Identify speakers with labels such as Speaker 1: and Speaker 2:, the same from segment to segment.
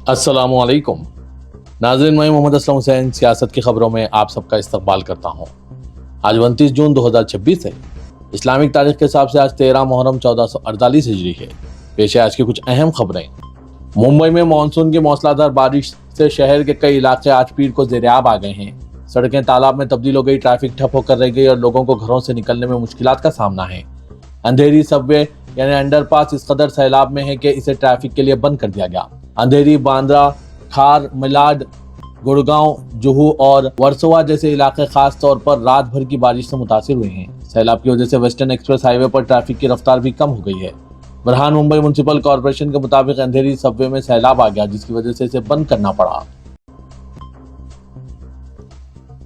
Speaker 1: अस्सलामु अलैकुम नाज़रीन, मैं मोहम्मद असलम हुसैन सियासत की खबरों में आप सबका इस्तकबाल करता हूँ। आज 29 जून 2026 है। इस्लामिक तारीख के हिसाब से आज 13 मुहर्रम 1448 हिजरी है। पेश है आज की कुछ अहम खबरें। मुंबई में मानसून की मौसलाधार बारिश से शहर के कई इलाके आज पीर को ज़ेर-ए-आब आ गए हैं। सड़कें तालाब में तब्दील हो गई, ट्रैफिक ठप होकर रह गई और लोगों को घरों से निकलने में मुश्किलात का सामना है। अंधेरी सबवे यानी अंडरपास इस कदर सैलाब में है कि इसे ट्रैफिक के लिए बंद कर दिया गया। अंधेरी, बांद्रा, खार, मिलाड, गुड़गांव, जुहू और वर्सोवा जैसे इलाके खास तौर पर रात भर की बारिश से मुतासिर हुए हैं। सैलाब की वजह से वेस्टर्न एक्सप्रेस हाईवे पर ट्रैफिक की रफ्तार भी कम हो गई है। बरहान मुंबई म्युनिसिपल कॉर्पोरेशन के मुताबिक अंधेरी सबवे में सैलाब आ गया, जिसकी वजह से इसे बंद करना पड़ा।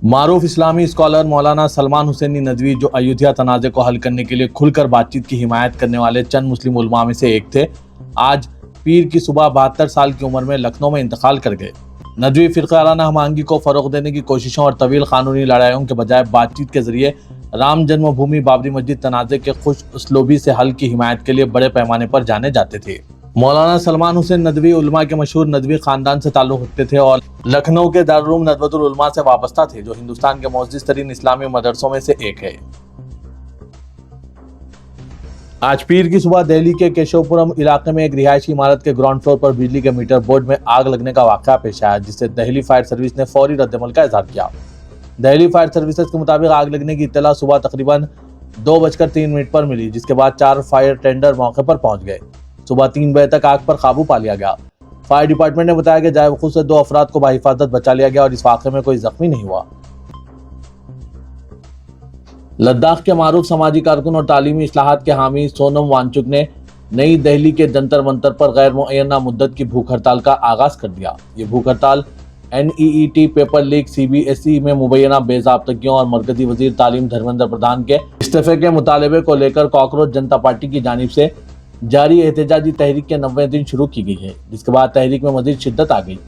Speaker 1: मारूफ इस्लामी स्कॉलर मौलाना सलमान हुसैनी नदवी, जो अयोध्या तनाज़े को हल करने के लिए खुलकर बातचीत की हिमायत करने वाले चंद मुस्लिम उलमा में से एक थे, आज पीर की सुबह 72 साल की उम्र में लखनऊ में इंतकाल कर गए। नदवी फ़िरक़ाराना हमआहंगी को फ़रोग़ देने की कोशिशों और तवील क़ानूनी लड़ाइयों के बजाय बातचीत के ज़रिए राम जन्मभूमि बाबरी मस्जिद तनाज़े के खुश उसलूबी से हल की हिमायत के लिए बड़े पैमाने पर जाने जाते थे। मौलाना सलमान हुसैन नदवी उलमा के मशहूर नदवी ख़ानदान से ताल्लुक़ रखते थे और लखनऊ के दारुल नदवतुल उलमा से वाबस्ता थे, जो हिंदुस्तान के मोअज़्ज़ज़ तरीन इस्लामी मदरसों में से एक है। आज पीर की सुबह दिल्ली के केशवपुरम इलाके में एक रिहायशी इमारत के ग्राउंड फ्लोर पर बिजली के मीटर बोर्ड में आग लगने का वाक़या पेश आया, जिससे दिल्ली फायर सर्विस ने फौरी रद्दअमल का इज़हार किया। दिल्ली फायर सर्विसेज के मुताबिक आग लगने की इत्तला सुबह तकरीबन 2:03 पर मिली, जिसके बाद 4 फायर टेंडर मौके पर पहुंच गए। सुबह 3 बजे तक आग पर काबू पा लिया गया। फायर डिपार्टमेंट ने बताया कि जायवकूफ़ से 2 अफराद को बाहिफाजत बचा लिया गया और इस वाक़े में कोई जख्मी नहीं हुआ। लद्दाख के मारूफ समाजी कारकुन और तालीमी इस्लाहात के हामी सोनम वांगचुक ने नई दिल्ली के जंतर मंतर पर गैर मुअय्यना मुद्दत की भूख हड़ताल का आगाज कर दिया। ये भूख हड़ताल NEET पेपर लीक, CBSE में मुबैना बेज़ाब्तगियों और मरकजी वजीर तालीम धर्मेंद्र प्रधान के इस्तीफे के मुतालबे को लेकर कॉकरोच जनता पार्टी की जानिब से जारी एहतजाजी तहरीक के 90वें दिन शुरू की गई है, जिसके बाद तहरीक में मजीद शिद्दत आ गई।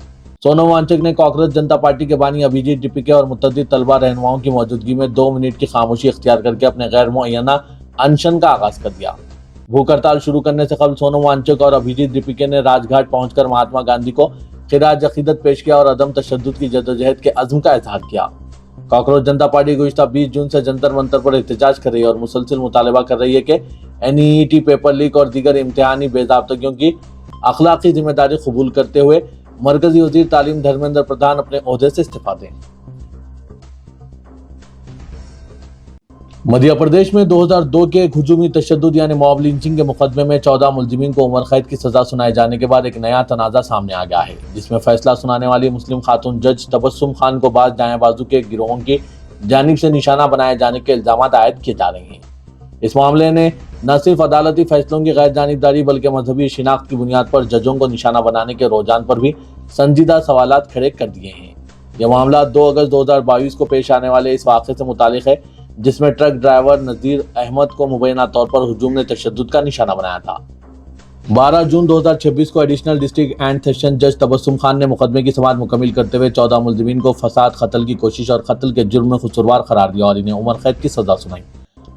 Speaker 1: सोनम वांगचुक ने कॉकरोच जनता पार्टी के बानी अभिजीत डीपीके और मुतअद्दिद तलबा रहनुमाओं की मौजूदगी में 2 मिनट की खामोशी इख्तियार करके अपने गैर मुअय्यना अनशन का आगाज कर दिया। भूख हड़ताल शुरू करने से कबल सोनम वांगचुक और अभिजीत डीपीके ने राजघाट पहुंचकर महात्मा गांधी को खिराज अकीदत पेश किया और अदम तशद्दुद की जद्दोजहद के अज़्म का इज़हार किया। कॉकरोच जनता पार्टी गुज़िश्ता 20 जून से जंतर मंतर पर एहतजाज कर रही है और मुसलसल मुतालबा कर रही है कि NEET पेपर लीक और दीगर इम्तिहानी बेज़ाब्तगियों की अखलाकी जिम्मेदारी कबूल करते हुए मरकजी वजीर तालीम धर्मेंद्र प्रधान अपने ओहदे से इस्तीफा दें। मध्य प्रदेश में 2002 के हुजूमी तशद्दुद यानी मॉब लिंचिंग के मुकदमे में 14 मुलजिमीन को उम्र कैद की सजा सुनाए जाने के बाद एक नया तनाज़ा सामने आ गया है, जिसमें फैसला सुनाने वाली मुस्लिम खातून जज तबस्सुम खान को बाज़ दाएं बाजू के गिरोहों की जानिब से निशाना बनाए जाने के इल्जाम आयद किए जा रहे हैं। इस मामले ने न सिर्फ अदालती फैसलों की गैर जानिबदारी बल्कि मजहबी शिनाख्त की बुनियाद पर जजों को निशाना बनाने के रुझान पर भी संजीदा सवालात खड़े कर दिए हैं। यह मामला 2 अगस्त 2022 को पेश आने वाले इस वाक़े से मुतालिक है, जिसमें ट्रक ड्राइवर नज़ीर अहमद को मुबैना तौर पर हुजूम ने तशद्दुद का निशाना बनाया था। 12 जून 2026 को एडिशनल डिस्ट्रिक्ट एंड सेशन जज तबस्सुम खान ने मुकदमे की समाअत मुकम्मिल करते हुए 14 मुलजिमीन को फसाद, कत्ल की कोशिश और कत्ल के जुर्म में कसूरवार करार दिया और इन्हें उम्र कैद की सजा सुनाई।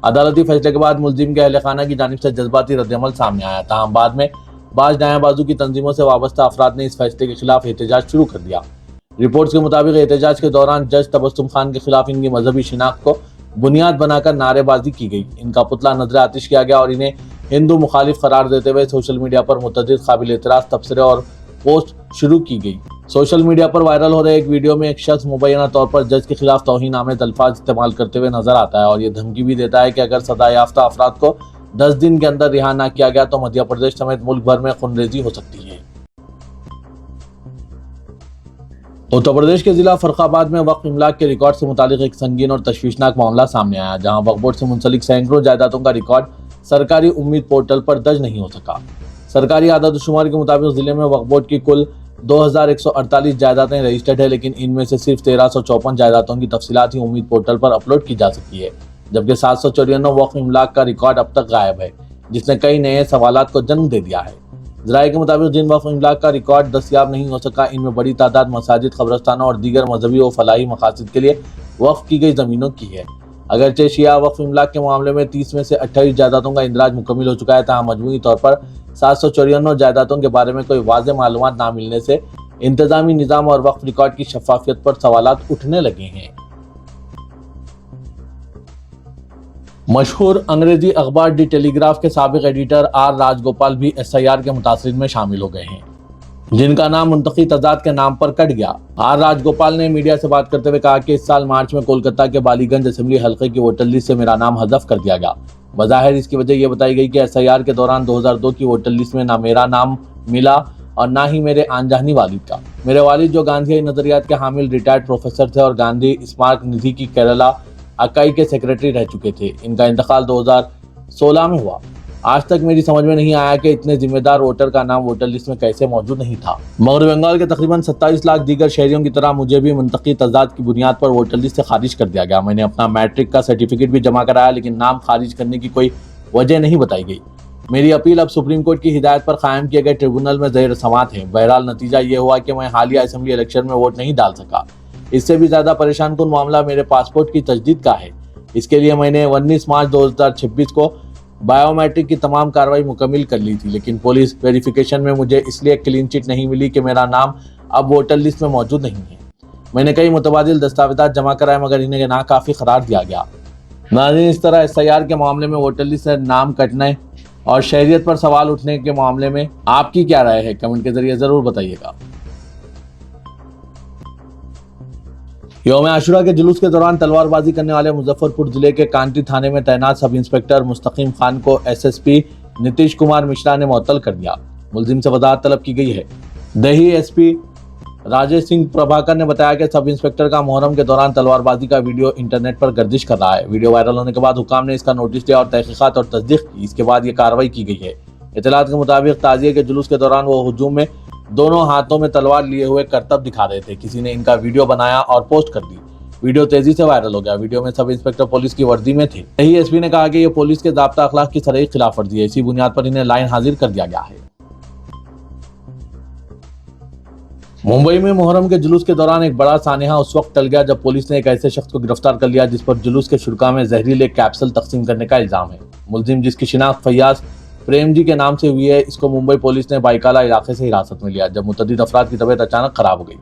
Speaker 1: अदालती फैसले के बाद मुलजिम के अहले खाना की जानिब से जज्बाती रद्दअमल सामने आया, ताहम बाद में बाज़ दाएं बाजू की तंजीमों से वाबस्ता अफराद ने इस फैसले के खिलाफ एहतजाज शुरू कर दिया। रिपोर्ट्स के मुताबिक एहतजाज के दौरान जज तबस्सुम खान के खिलाफ इनकी मजहबी शिनाख्त को बुनियाद बनाकर नारेबाजी की गई, इनका पुतला नजर आतिश किया गया और इन्हें हिंदू मुखालिफ करार देते हुए सोशल मीडिया पर मुतअद्दिद काबिल एतराज़ तबसरे और पोस्ट शुरू की गई। सोशल मीडिया पर वायरल हो रहे एक वीडियो में एक शख्स मुबैना तौर पर जज के खिलाफ तौहीन आमेज अल्फाज इस्तेमाल करते हुए नजर आता है और ये धमकी भी देता है कि अगर सजा याफ्ता अफराद को 10 दिन के अंदर रिहा न किया गया तो मध्य प्रदेश समेत मुल्क भर में खूनरेजी हो सकती है। उत्तर प्रदेश के जिला फर्रुखाबाद में वक्फ इमलाक के रिकॉर्ड से मुतालिक एक संगीन और तशवीशनाक मामला सामने आया, जहां वक्फ बोर्ड से मुंसलिक सैकड़ों जायदादों का रिकॉर्ड सरकारी उम्मीद पोर्टल पर दर्ज नहीं हो सका। सरकारी आदाद शुमार के मुताबिक जिले में वक्फ बोर्ड की कुल 2148 जायदादें रजिस्टर्ड है, लेकिन इनमें से सिर्फ 1354 जायदादों की तफसीलात ही उम्मीद पोर्टल पर अपलोड की जा सकी है, जबकि 794 वक्फ इमलाक का रिकॉर्ड अब तक गायब है, जिसने कई नए सवालात को जन्म दे दिया है। ज़राए के मुताबिक जिन वक्फ इमलाक का रिकॉर्ड दस्तयाब नहीं हो सका, इनमें बड़ी तादाद मसाजिद, कब्रस्तानों और दीगर मजहबी व फलाही मकासद के लिए वक्फ की गई ज़मीनों की है। अगरचे शिया वक्फ इमलाक के मामले में 30 में से 28 जायदादों का इंदराज मुकम्मिल हो चुका है, तहाँ मजमूई तौर पर 794 जायदादों के बारे में कोई वाज़ेह मालूमात ना मिलने से इंतजामी निजाम और वक्फ रिकॉर्ड की शफाफियत पर सवालात उठने लगे हैं। मशहूर अंग्रेजी अखबार दी टेलीग्राफ के साबिक एडिटर आर राजगोपाल भी SIR के मुतासिरीन में शामिल हो गए हैं, जिनका नाम मुंतखी तजाद के नाम पर कट गया। आर राजगोपाल ने मीडिया से बात करते हुए कहा कि इस साल मार्च में कोलकाता के बालीगंज असेंबली हल्के की वोटर लिस्ट से मेरा नाम हज़फ कर दिया गया। बज़ाहिर इसकी वजह यह बताई गई कि SIR के दौरान 2002 की वोटर लिस्ट में ना मेरा नाम मिला और ना ही मेरे आनजानी वालिद का। मेरे वालिद जो गांधी नजरियात के हामिल रिटायर्ड प्रोफेसर थे और गांधी स्मारक निधि की केरला इकाई के सेक्रेटरी रह चुके थे। इनका इंतकाल 2016 में हुआ। आज तक मेरी समझ में नहीं आया कि इतने जिम्मेदार वोटर का नाम वोटर लिस्ट में कैसे मौजूद नहीं था। मगर बंगाल के तकरीबन 27 लाख दीगर शहरियों की तरह मुझे भी मुंतखी तजाद की बुनियाद पर वोटर लिस्ट से खारिज कर दिया गया। मैंने अपना मैट्रिक का सर्टिफिकेट भी जमा कराया, लेकिन नाम खारिज करने की कोई वजह नहीं बताई गई। मेरी अपील अब सुप्रीम कोर्ट की हिदायत पर कायम किए गए ट्रिब्यूनल में ज़ेर समाअत है। बहरहाल नतीजा ये हुआ कि मैं हालिया असेंबली इलेक्शन में वोट नहीं डाल सका। इससे भी ज्यादा परेशान कुन मामला मेरे पासपोर्ट की तजदीद का है। इसके लिए मैंने 19 मार्च 2026 को बायोमेट्रिक की तमाम कार्रवाई मुकम्मिल कर ली थी, लेकिन पुलिस वेरिफिकेशन में मुझे इसलिए क्लीन चिट नहीं मिली कि मेरा नाम अब वोटर लिस्ट में मौजूद नहीं है। मैंने कई मुतबादिल दस्तावेजात जमा कराए, मगर इन्हें नाकाफी करार दिया गया। नाज़रीन, इस तरह SIR के मामले में वोटर लिस्ट से नाम कटने और शहरियत पर सवाल उठने के मामले में आपकी क्या राय है, कमेंट के जरिए जरूर बताइएगा। यौम आशुरा के जुलूस के दौरान तलवारबाजी करने वाले मुजफ्फरपुर जिले के कांटी थाने में तैनात सब इंस्पेक्टर मुस्तकीम खान को SSP नीतीश कुमार मिश्रा ने मुअत्तल कर दिया। मुलजिम से वजाहत तलब की गई है। दही SP राजेश सिंह प्रभाकर ने बताया कि सब इंस्पेक्टर का मुहर्रम के दौरान तलवारबाजी का वीडियो इंटरनेट पर गर्दिश कर रहा है। वीडियो वायरल होने के बाद हुकाम ने इसका नोटिस लिया और तहकीकात और तस्दीक की। इसके बाद ये कार्रवाई की गई है। इत्तलात के मुताबिक ताजिए के जुलूस के दौरान वो हुजूम में दोनों हाथों में तलवार लिए हुए करतब दिखा रहे थे। किसी ने इनका वीडियो बनाया और पोस्ट कर दी। वीडियो तेजी से वायरल हो गया। वीडियो में सब इंस्पेक्टर पुलिस की वर्दी में थे। यही SP ने कहा कि ये पुलिस के ज़ाब्ता अखलाक की सराही खिलाफ वर्जी है। इसी बुनियाद पर इन्हें लाइन हाजिर कर दिया गया है। मुंबई में मुहर्रम के जुलूस के दौरान एक बड़ा सानेहा उस वक्त टल गया जब पुलिस ने एक ऐसे शख्स को गिरफ्तार कर लिया जिस पर जुलूस के शुरा में जहरीले कैप्सूल तकसीम करने का इल्जाम है। मुलजिम, जिसकी शिनाख्त फैयाज प्रेम जी के नाम से हुई है, इसको मुंबई पुलिस ने बाइकाला इलाके से हिरासत में लिया जब मुतअद्दिद अफराद की तबीयत अचानक खराब हो गई।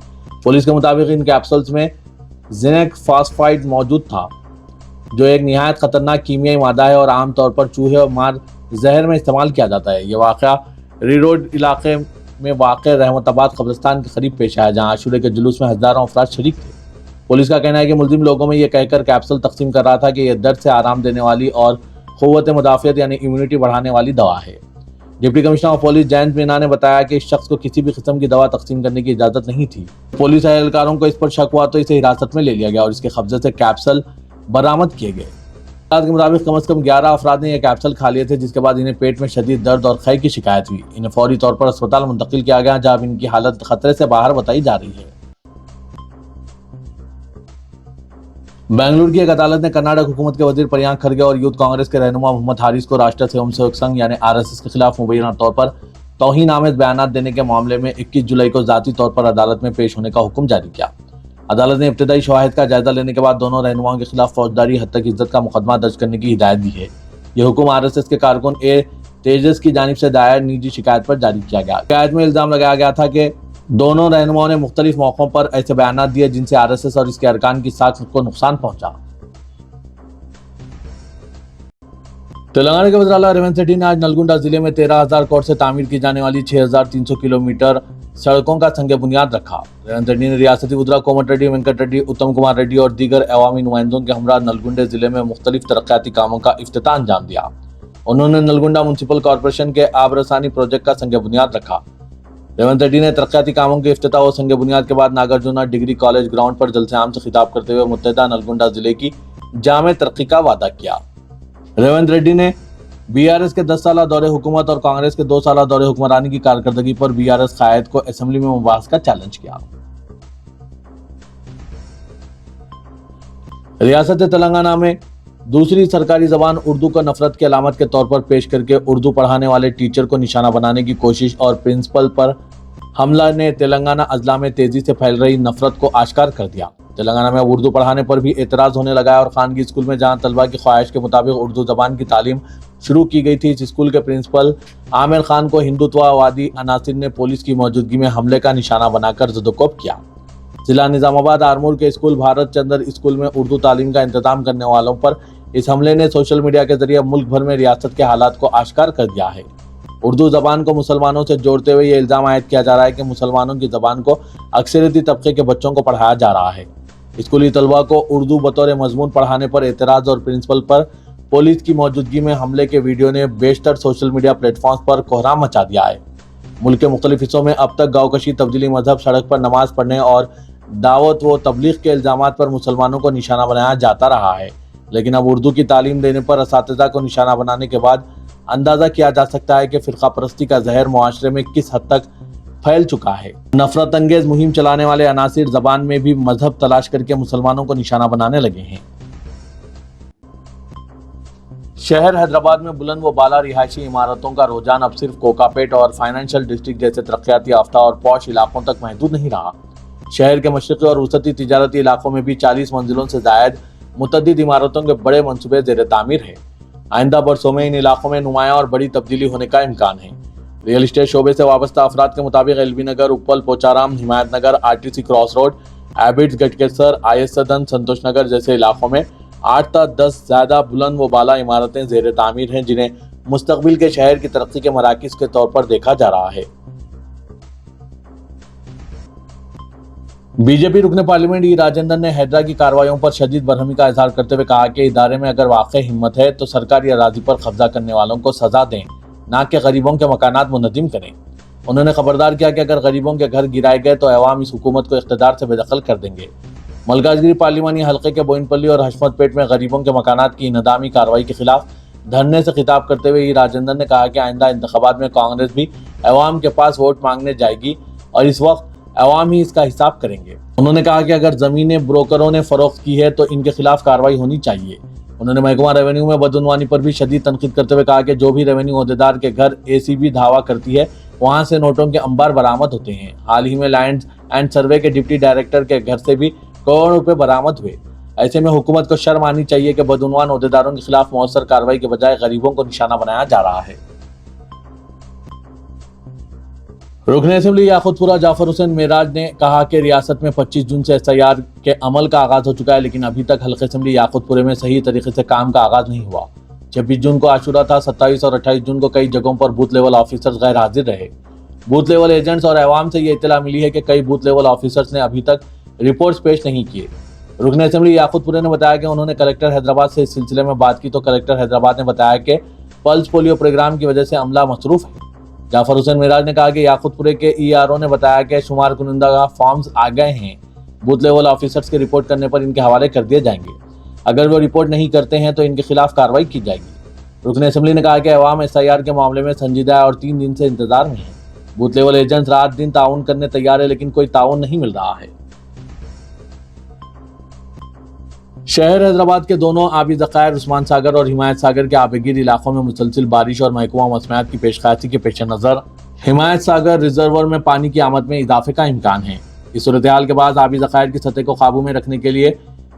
Speaker 1: पुलिस के मुताबिक इन कैप्सूल्स में जिनेक फास्फाइड मौजूद था, जो एक निहायत खतरनाक कीमियाई मादा है और आमतौर पर चूहे और मार जहर में इस्तेमाल किया जाता है। यह वाक़या री-रोड इलाके में वाक़े रहमताबाद कब्रिस्तान के करीब पेश आया, जहां आशूरे के जुलूस में हज़ारों अफराद शरीक थे। पुलिस का कहना है कि मुलजिम लोगों में यह कहकर कैप्सूल तकसीम कर रहा था कि यह दर्द से आराम देने वाली और क़ुव्वत मुदाफ़ियत यानी इम्यूनिटी बढ़ाने वाली दवा है। Deputy commissioner of police Jayant Meena ने बताया कि इस शख्स को किसी भी किस्म की दवा तकसीम करने की इजाज़त नहीं थी। पुलिस एहलकारों को इस पर शक हुआ तो इसे हिरासत में ले लिया गया और इसके कब्जे से कैप्सूल बरामद किए गए। के मुताबिक कम से कम 11 अफराद ने यह कैप्सूल खा लिए थे, जिसके बाद इन्हें पेट में शदीद दर्द और खै की शिकायत हुई। इन्हें फौरी तौर पर अस्पताल मुंतकिल किया गया, जहां इनकी हालत खतरे से बाहर बताई जा रही है। बेंगलुरु की एक अदालत ने कर्नाटक हुकूमत के वजीर प्रियंक खरगे और यूथ कांग्रेस के रहनुमा मोहम्मद हारिस को राष्ट्रीय स्वयंसेवक संघ यानी RSS के खिलाफ मुबैना तौर पर तौहीन आमेज बयानात देने के मामले में 21 जुलाई को ज़ाती तौर पर अदालत में पेश होने का हुक्म जारी किया। अदालत ने इब्तदाई शवाहिद का जायजा लेने के बाद दोनों रहनुमाओं के खिलाफ फौजदारी हद तक इज्जत का मुकदमा दर्ज करने की हिदायत दी है। यह हुक्म RSS के कारकुन A तेजस की जानिब से दायर निजी शिकायत पर जारी किया गया। शिकायत में इल्जाम लगाया गया था कि दोनों रहनुमाओं ने मुख्तलिफ मौकों पर ऐसे बयानात दिए जिनसे RSS और इसके अरकान की साख को नुकसान पहुंचा। तेलंगाना के वज़ीर आला रेवंत रेड्डी ने आज नलगुंडा जिले में 13,000 करोड़ से तामीर की जाने वाली 6,300 किलोमीटर सड़कों का संग बुनियाद रखा। रेवंत रेड्डी ने रियासती वज़ीर कोमट रेड्डी, वेंकट रेड्डी, उत्तम कुमार रेड्डी और दीगर अवामी नुमाइंदों के हमरा नलगुंडे जिले में मुख्तलिफ तरक्याती कामों का इफ्तिताह अंजाम दिया। उन्होंने नलगुंडा म्युनिसिपल कॉरपोरेशन के आबरसानी प्रोजेक्ट का संग बुनियाद रखा। रेवंत रेड्डी ने तरक्याती कामों के इफ्तिताह और संग बुनियाद के बाद नागार्जुना डिग्री कॉलेज ग्राउंड पर जलसे आम से खिताब करते हुए मुत्तहिदा नलगुंडा जिले की जामे तरक्की का वादा किया। रेवंत रेड्डी ने BRS के 10 साल दौरे हुकूमत और कांग्रेस के 2 साल दौरे हुक्मरानी की कारकर्दगी पर BRS कायद को असेंबली में मुबाहस का चैलेंज किया। रियासत तेलंगाना में दूसरी सरकारी जबान उर्दू को नफरत की अलामत के तौर पर पेश करके उर्दू पढ़ाने वाले टीचर को निशाना बनाने की कोशिश और प्रिंसिपल पर हमला ने तेलंगाना अजला में तेजी से फैल रही नफरत को आश्कार कर दिया। तेलंगाना में उर्दू पढ़ाने पर भी एतराज होने लगा है और खानगी स्कूल में जहां तलबा की ख्वाहिश के मुताबिक उर्दू जबान की तालीम शुरू की गई थी। इस स्कूल के प्रिंसिपल आमिर खान को हिंदुत्ववादी अनासिर ने पुलिस की मौजूदगी में हमले का निशाना बनाकर ज़दोकोब किया। जिला निजामाबाद आरमूर के स्कूल भारत चंद्र स्कूल में उर्दू तालीम का इंतजाम करने वालों पर इस हमले ने सोशल मीडिया के जरिए मुल्क भर में रियासत के हालात को आश्कार कर दिया है। उर्दू जबान को मुसलमानों से जोड़ते हुए ये इल्जाम आयद किया जा रहा है कि मुसलमानों की जबान को अक्सरियती तबके के बच्चों को पढ़ाया जा रहा है। स्कूली तलबा को उर्दू बतौर मजमून पढ़ाने पर एतराज और प्रिंसिपल पर पुलिस की मौजूदगी में हमले के वीडियो ने बेशतर सोशल मीडिया प्लेटफॉर्म्स पर कोहराम मचा दिया है। मुल्क के मुख्तलिफ हिस्सों में अब तक गाँवकशी, तब्दीली मजहब, सड़क पर नमाज पढ़ने और दावत व तबलीग के इल्जामात पर मुसलमानों को निशाना बनाया जाता रहा है, लेकिन अब उर्दू की तालीम देने पर असातिज़ा को निशाना बनाने के बाद अंदाज़ा किया जा सकता है कि फ़िरका परस्ती का जहर मुआशरे में किस हद तक फैल चुका है। नफरत अंगेज मुहिम चलाने वाले अनासिर ज़बान में भी मजहब तलाश करके मुसलमानों को निशाना बनाने लगे हैं। शहर हैदराबाद में बुलंद व बाला रिहायशी इमारतों का रुझान अब सिर्फ कोकापेट और फाइनेंशियल डिस्ट्रिक्ट जैसे तरक्याती याफ्ता और पॉश इलाकों तक महदूद नहीं रहा। शहर के मशरक़ी और वसती तिजारती इलाकों में भी 40 मंजिलों से ज़ायद मुतअद्दिद इमारतों के बड़े मंसूबे ज़ेर तामीर है। आइंदा बरसों में इन इलाकों में नुमायां और बड़ी तब्दीली होने का इम्कान है। रियल इस्टेट शोबे से वाबस्ता अफराद के मुताबिक एलबी नगर, उप्पल, पोचाराम, हिमायत नगर, आरटीसी क्रॉस रोड, एबिट्स, गटकेसर, आईएस सदन, संतोष नगर जैसे इलाकों में 8 से 10 ज्यादा बुलंद व बाला इमारतें ज़ेर तामीर हैं, जिन्हें मुस्तकबिल के शहर की तरक्की के मराकिज़ के तौर पर देखा जा रहा है। बीजेपी रुकने पार्लियामेंट ई राजेंद्र ने हैदरा की कार्रवाइयों पर शदीद बरहमी का इजहार करते हुए कहा कि इदारे में अगर वाकई हिम्मत है तो सरकारी अराजी पर कब्जा करने वालों को सजा दें, ना कि गरीबों के मकानात मुनज़्ज़िम करें। उन्होंने खबरदार किया कि अगर गरीबों के घर गिराए गए तो अवाम इस हुकूमत को इख्तिदार से बेदखल कर देंगे। मलकाजगिरी पार्लिमानी हल्के के बोइनपल्ली और हशमतपेट में गरीबों के मकानात की इनहदामी कार्रवाई के खिलाफ धरने से खिताब करते हुए ई राजेंद्र ने कहा कि आइंदा इंतखाबात में कांग्रेस भी अवाम के पास वोट मांगने जाएगी और इस वक्त अवाम ही इसका हिसाब करेंगे। उन्होंने कहा कि अगर जमीनें ब्रोकरों ने फरोख्त की है तो इनके खिलाफ कार्रवाई होनी चाहिए। उन्होंने महकमा रेवेन्यू में बदउनवानी पर भी शदीद तनकीद करते हुए कहा कि जो भी रेवेन्यू अहदेदार के घर एसीबी धावा करती है वहां से नोटों के अंबार बरामद होते हैं। हाल ही में लैंड एंड सर्वे के डिप्टी डायरेक्टर के घर से भी करोड़ों रुपए बरामद हुए। ऐसे में हुकूमत को शर्म आनी चाहिए कि बदउनवान अहदेदारों के खिलाफ मौसर कार्रवाई के बजाय गरीबों को निशाना बनाया जा रहा है। रुकन असेंबली याकूतपुरा जाफर हुसैन मेराज ने कहा कि रियासत में 25 जून से SIR के अमल का आगाज हो चुका है, लेकिन अभी तक हल्के असेंबली याकूतपुरे में सही तरीके से काम का आगाज नहीं हुआ। 26 जून को आशुरा था, 27 और 28 जून को कई जगहों पर बूथ लेवल ऑफिसर्स गैर हाजिर रहे। बूथ लेवल एजेंट्स और अवाम से ये इत्तला मिली है कि कई बूथ लेवल ऑफिसर्स ने अभी तक रिपोर्ट्स पेश नहीं किए। रुकन असेंबली याकूतपुरे ने बताया कि उन्होंने कलेक्टर हैदराबाद से इस सिलसिले में बात की तो कलेक्टर हैदराबाद ने बताया कि पल्स पोलियो प्रोग्राम की वजह से अमला मसरूफ है। जाफर हुसैन मेराज ने कहा कि याकूतपुरे के ERO ने बताया कि शुमार कुनिंदा का फॉर्म्स आ गए हैं, बूथ लेवल ऑफिसर्स के रिपोर्ट करने पर इनके हवाले कर दिए जाएंगे। अगर वो रिपोर्ट नहीं करते हैं तो इनके खिलाफ कार्रवाई की जाएगी। रुकन असेंबली ने कहा कि अवाम SIR के मामले में संजीदा है और 3 दिन से इंतजार में है। बूथ लेवल एजेंट्स रात दिन ताउन करने तैयार है, लेकिन कोई ताउन नहीं मिल रहा है। शहर हैदराबाद के दोनों आबी ज़खायर उस्मान सागर और हिमायत सागर के आबगिर इलाकों में मुसलसिल बारिश और महकमा मौसमियात की पेशकशी के पेश नज़र हिमायत सागर रिजर्वर में पानी की आमद में इजाफे का इम्कान है। इस सूरत हाल के बाद आबी ज़खायर की सतह को काबू में रखने के लिए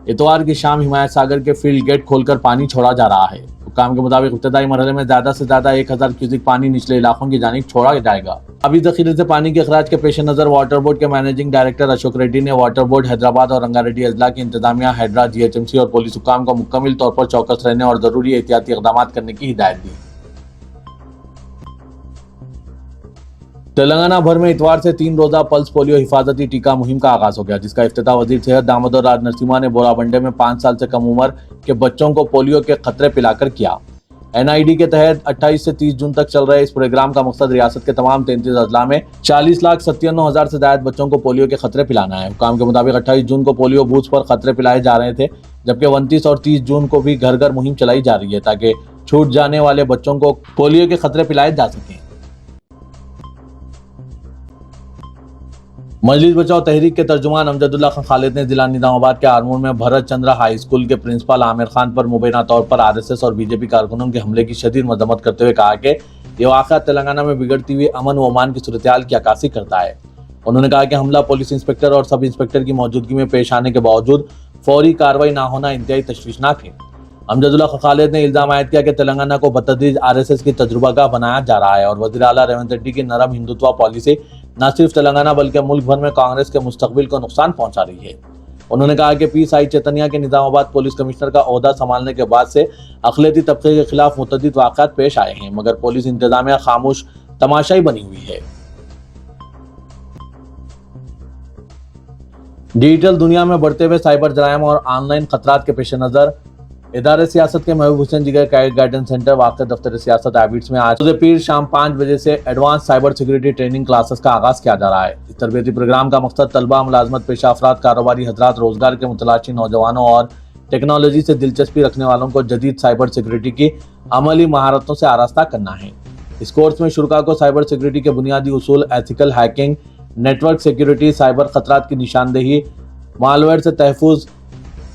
Speaker 1: इतवार की शाम हिमायत सागर के फील्ड गेट खोलकर पानी छोड़ा जा रहा है। हुक्काम के मुताबिक इब्तदाई मरहले में ज़्यादा से ज़्यादा 1000 क्यूसिक पानी निचले इलाकों की जानिब छोड़ा जाएगा। अभी ज़खीरे से पानी के अखराज के पेश नज़र वाटर बोर्ड के मैनेजिंग डायरेक्टर अशोक रेड्डी ने वाटर बोर्ड हैदराबाद और रंगारेड्डी अजला की इंतजामिया, हैदरा, GHMC और पुलिस हुक्काम को मुकम्मल तौर पर चौकस रहने और ज़रूरी एहतियाती इक़दामात करने की हिदायत दी। तेलंगाना भर में इतवार से 3 रोज़ा पल्स पोलियो हिफाजती टीका मुहिम का आगाज हो गया, जिसका इफ्तिताह वजीर सेहत दामोदर राज नरसिम्हा ने बोराबंडे में 5 साल से कम उम्र के बच्चों को पोलियो के खतरे पिलाकर किया। NID के तहत 28 से 30 जून तक चल रहे इस प्रोग्राम का मकसद रियासत के तमाम 33 अजला में 40,97,000 से ज्यादा बच्चों को पोलियो के खतरे पिलाना है। हुक्काम के मुताबिक 28 जून को पोलियो बूथ्स पर खतरे पिलाए जा रहे थे, जबकि 29 और 30 जून को भी घर घर मुहिम चलाई जा रही है ताकि छूट जाने वाले बच्चों को पोलियो के खतरे पिलाए जा सकें। मजलिस बचाओ तहरीक के तर्जुमान अमजदुल्ला खान खालिद ने जिला निजामाबाद के आरमूर में भरत चंद्र हाई स्कूल के प्रिंसिपल आमिर खान पर मुबैना तौर पर RSS और BJP कारकुनों के हमले की शदीद मजम्मत करते हुए कहा कि ये वाक़या तेलंगाना में बिगड़ती हुई अमन व अमान की सूरत-ए-हाल की अक्कासी करता है। उन्होंने कहा कि हमला पुलिस इंस्पेक्टर और सब इंस्पेक्टर की मौजूदगी में पेश आने के बावजूद फौरी कार्रवाई न होना इंतहाई तशवीशनाक है। امجد اللہ خالد نے الزام عائد کیا کہ تلنگانہ کو بتدریج RSS کی تجربہ گاہ بنایا جا رہا ہے اور وزیر اعلیٰ ریونت ریڈی کی نرم ہندوتوا پالیسی نہ صرف تلنگانہ بلکہ ملک بھر میں کانگریس کے مستقبل کو نقصان پہنچا رہی ہے۔ انہوں نے کہا کہ پی سائی چیتنیا کے نظام آباد پولیس کمشنر کا عہدہ سنبھالنے کے بعد سے اقلیتی طبقے کے خلاف متعدد واقعات پیش آئے ہیں، مگر پولیس انتظامیہ خاموش تماشائی بنی ہوئی ہے۔ ڈیجیٹل دنیا میں بڑھتے ہوئے سائبر جرائم اور آن لائن خطرات کے پیش نظر ادارے سیاست کے محبوب حسین جگر کیڈٹ گائیڈنس سینٹر واقع دفتر سیاست ہیبٹس میں آج روز پیر شام 5 بجے سے advance cyber security training classes کا آغاز کیا جا رہا ہے۔ اس تربیتی پروگرام کا مقصد طلبہ، ملازمت پیشہ افراد، کاروباری حضرات، روزگار کے متلاشی نوجوانوں اور ٹیکنالوجی سے دلچسپی رکھنے والوں کو جدید سائبر سیکیورٹی کی عملی مہارتوں سے آراستہ کرنا ہے۔ اس کورس میں شرکاء کو سائبر سیکیورٹی کے بنیادی اصول، ethical hacking, network security, cyber خطرات کی نشاندہی، مالویئر سے تحفظ،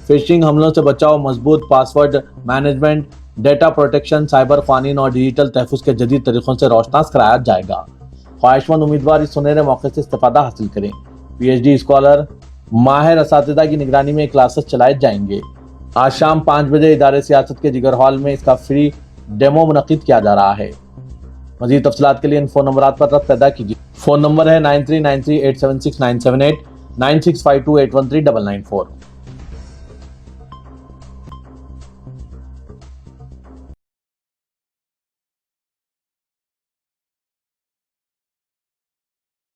Speaker 1: فشنگ حملوں سے بچاؤ، مضبوط password management, data protection, cyber قوانین اور ڈیجیٹل تحفظ کے جدید طریقوں سے روشناس کرایا جائے گا۔ خواہشمند امیدوار اس سنہرے موقع سے استفادہ حاصل کریں۔ PhD اسکالر، ماہر اساتذہ کی نگرانی میں کلاسز چلائے جائیں گے۔ آج شام 5 بجے ادارے سیاست کے جگر ہال میں اس کا فری ڈیمو منعقد کیا جا رہا ہے۔ مزید تفصیلات کے لیے ان فون نمبرات پر رابطہ پیدا کیجیے۔ فون نمبر ہے 9393876978 9652813994۔